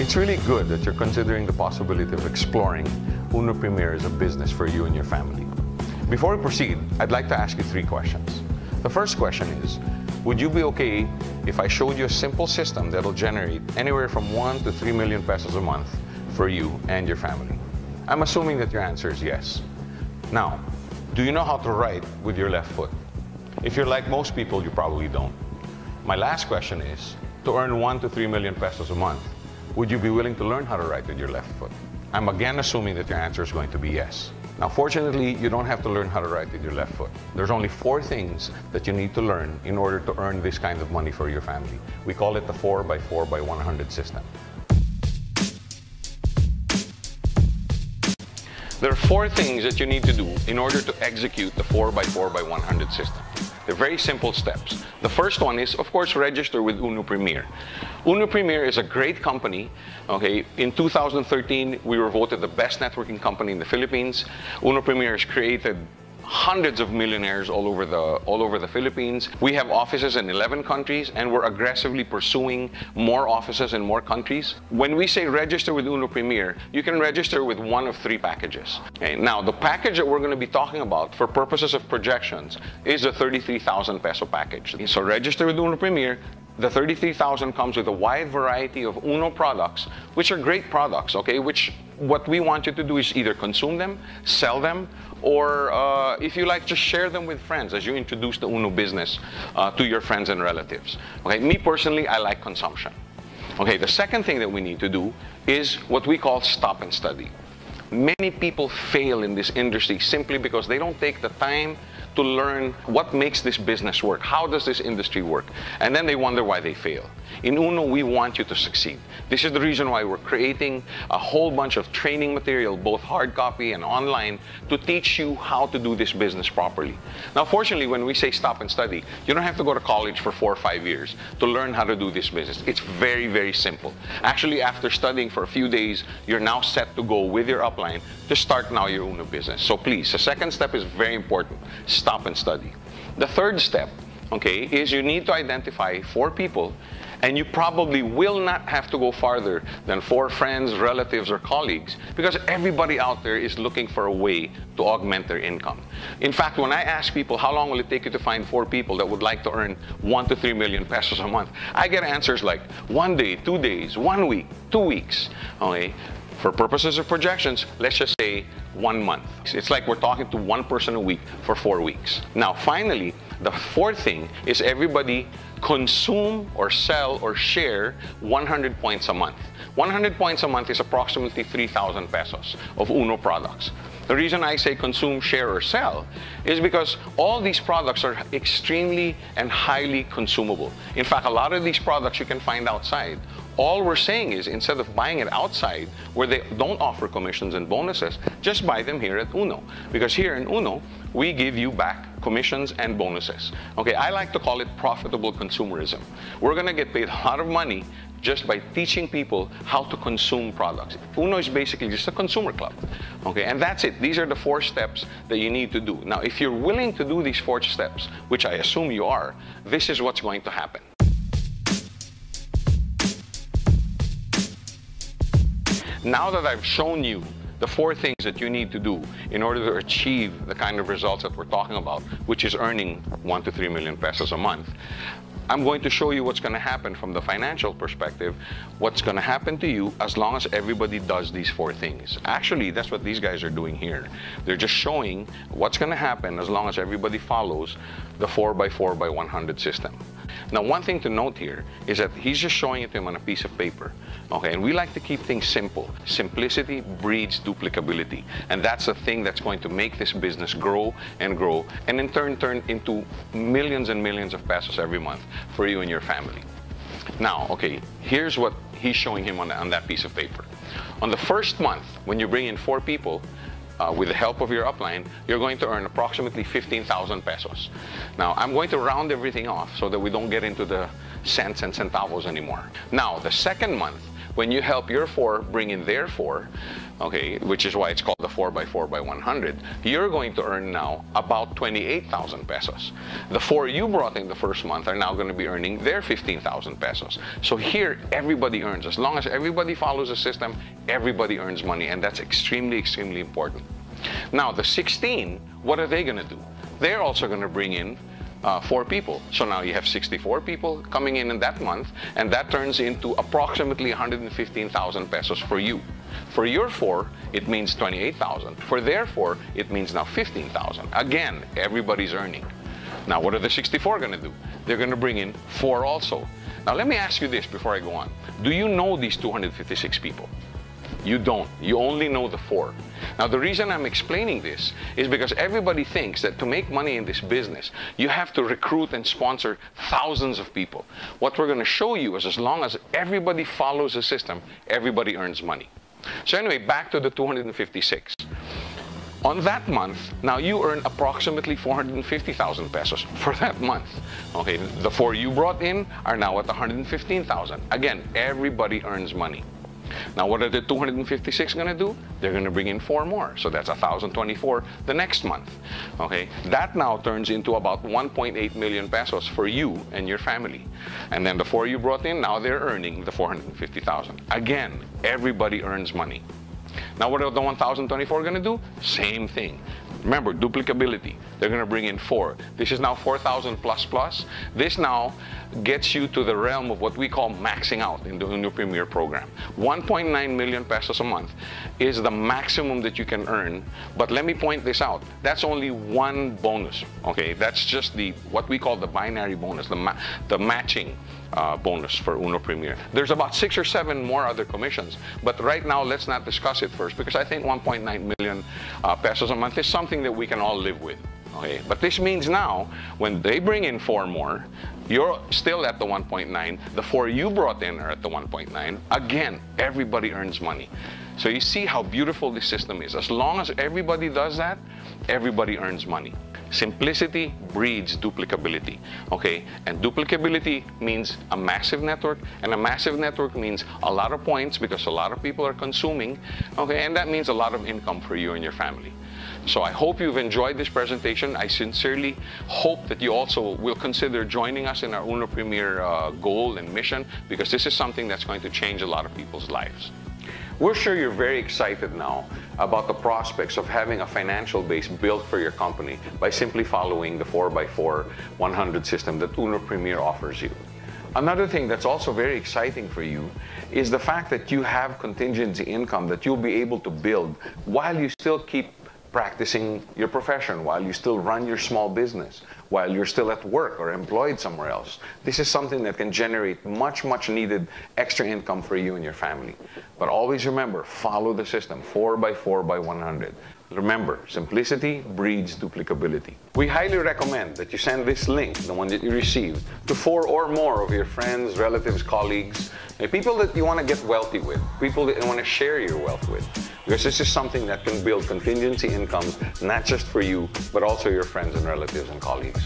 It's really good that you're considering the possibility of exploring Uno Premier as a business for you and your family. Before we proceed, I'd like to ask you 3 questions. The first question is, would you be okay if I showed you a simple system that'll generate anywhere from 1 to 3 million pesos a month for you and your family? I'm assuming that your answer is yes. Now, do you know how to write with your left foot? If you're like most people, you probably don't. My last question is, to earn 1 to 3 million pesos a month, would you be willing to learn how to write with your left foot? I'm again assuming that your answer is going to be yes. Now, fortunately, you don't have to learn how to write with your left foot. There's only 4 things that you need to learn in order to earn this kind of money for your family. We call it the 4x4x100 system. There are 4 things that you need to do in order to execute the 4x4x100 system. They're very simple steps. The first one is, of course, register with Uno Premier. Uno Premier is a great company. Okay, in 2013, we were voted the best networking company in the Philippines. Uno Premier has created hundreds of millionaires all over the Philippines. We have offices in 11 countries, and we're aggressively pursuing more offices in more countries. When we say register with Uno Premier, you can register with one of 3 packages. Okay, now, the package that we're going to be talking about for purposes of projections is the 33,000 peso package. So register with Uno Premier. The 33,000 comes with a wide variety of Uno products, which are great products, okay? What we want you to do is either consume them, sell them, or if you like, just share them with friends as you introduce the Uno business to your friends and relatives. Okay, me personally, I like consumption. Okay, the second thing that we need to do is what we call stop and study. Many people fail in this industry simply because they don't take the time to learn what makes this business work. How does this industry work? And then they wonder why they fail. In Uno, we want you to succeed. This is the reason why we're creating a whole bunch of training material, both hard copy and online, to teach you how to do this business properly. Now, fortunately, when we say stop and study, you don't have to go to college for 4 or 5 years to learn how to do this business. It's very, very simple. Actually, after studying for a few days, you're now set to go with your upline to start now your Uno business. So please, the second step is very important. Stop and study. The third step, okay, is you need to identify 4 people, and you probably will not have to go farther than 4 friends, relatives, or colleagues, because everybody out there is looking for a way to augment their income. In fact, when I ask people, how long will it take you to find 4 people that would like to earn 1 to 3 million pesos a month, I get answers like 1 day, 2 days, 1 week, 2 weeks, okay? For purposes of projections, let's just say 1 month. It's like we're talking to 1 person a week for 4 weeks. Now, finally, the 4th thing is everybody consume or sell or share 100 points a month. 100 points a month is approximately 3,000 pesos of Uno products. The reason I say consume, share, or sell is because all these products are extremely and highly consumable. In fact, a lot of these products you can find outside. All we're saying is, instead of buying it outside where they don't offer commissions and bonuses, just buy them here at Uno. Because here in Uno, we give you back commissions and bonuses. Okay, I like to call it profitable consumerism. We're gonna get paid a lot of money just by teaching people how to consume products. Uno is basically just a consumer club. Okay, and that's it. These are the 4 steps that you need to do. Now, if you're willing to do these 4 steps, which I assume you are, this is what's going to happen. Now that I've shown you the 4 things that you need to do in order to achieve the kind of results that we're talking about, which is earning 1 to 3 million pesos a month, I'm going to show you what's going to happen from the financial perspective, what's going to happen to you as long as everybody does these 4 things. Actually, that's what these guys are doing here. They're just showing what's going to happen as long as everybody follows the 4x4x100 system. Now, one thing to note here is that he's just showing it to him on a piece of paper. Okay, and we like to keep things simple. Simplicity breeds duplicability. And that's the thing that's going to make this business grow, and in turn into millions and millions of pesos every month for you and your family. Now, okay, here's what he's showing him on that piece of paper. On the first month, when you bring in 4 people, with the help of your upline, you're going to earn approximately 15,000 pesos. Now, I'm going to round everything off so that we don't get into the cents and centavos anymore. Now, the second month, when you help your 4 bring in their 4, okay, which is why it's called the 4x4x100, you're going to earn now about 28,000 pesos. The 4 you brought in the first month are now going to be earning their 15,000 pesos. So here, everybody earns. As long as everybody follows the system, everybody earns money, and that's extremely, extremely important. Now, the 16, what are they going to do? They're also going to bring in 4 people. So now you have 64 people coming in that month, and that turns into approximately 115,000 pesos for you. For your 4, it means 28,000. For their 4, it means now 15,000. Again, everybody's earning. Now, what are the 64 going to do? They're going to bring in 4 also. Now, let me ask you this before I go on. Do you know these 256 people? You don't. You only know the 4. Now, the reason I'm explaining this is because everybody thinks that to make money in this business, you have to recruit and sponsor thousands of people. What we're going to show you is as long as everybody follows the system, everybody earns money. So anyway, back to the 256. On that month, now you earn approximately 450,000 pesos for that month. Okay, the 4 you brought in are now at 115,000. Again, everybody earns money. Now, what are the 256 going to do? They're going to bring in 4 more. So that's 1,024 the next month. Okay, that now turns into about 1.8 million pesos for you and your family. And then the 4 you brought in, now they're earning the 450,000. Again, everybody earns money. Now, what are the 1,024 going to do? Same thing. Remember, duplicability. They're going to bring in 4. This is now 4,000 plus plus. This now gets you to the realm of what we call maxing out in the UNO Premier program. 1.9 million pesos a month is the maximum that you can earn. But let me point this out. That's only one bonus. Okay, that's just what we call the binary bonus, the matching bonus for UNO Premier. There's about 6 or 7 more other commissions, but right now let's not discuss it first, because I think 1.9 million pesos a month is something that we can all live with. Okay, but this means now when they bring in 4 more, you're still at the 1.9. The 4 you brought in are at the 1.9. Again, everybody earns money. So you see how beautiful this system is. As long as everybody does that, everybody earns money. Simplicity breeds duplicability, okay? And duplicability means a massive network, and a massive network means a lot of points because a lot of people are consuming, okay? And that means a lot of income for you and your family. So I hope you've enjoyed this presentation. I sincerely hope that you also will consider joining us in our UNO Premier goal and mission, because this is something that's going to change a lot of people's lives. We're sure you're very excited now about the prospects of having a financial base built for your company by simply following the 4x4x100 system that UNO Premier offers you. Another thing that's also very exciting for you is the fact that you have contingency income that you'll be able to build while you still keep practicing your profession, while you still run your small business, while you're still at work or employed somewhere else. This is something that can generate much, much needed extra income for you and your family. But always remember, follow the system, 4x4x100. Remember, simplicity breeds duplicability. We highly recommend that you send this link, the one that you received, to 4 or more of your friends, relatives, colleagues, people that you want to get wealthy with, people that you want to share your wealth with. Because this is something that can build contingency incomes, not just for you, but also your friends and relatives and colleagues.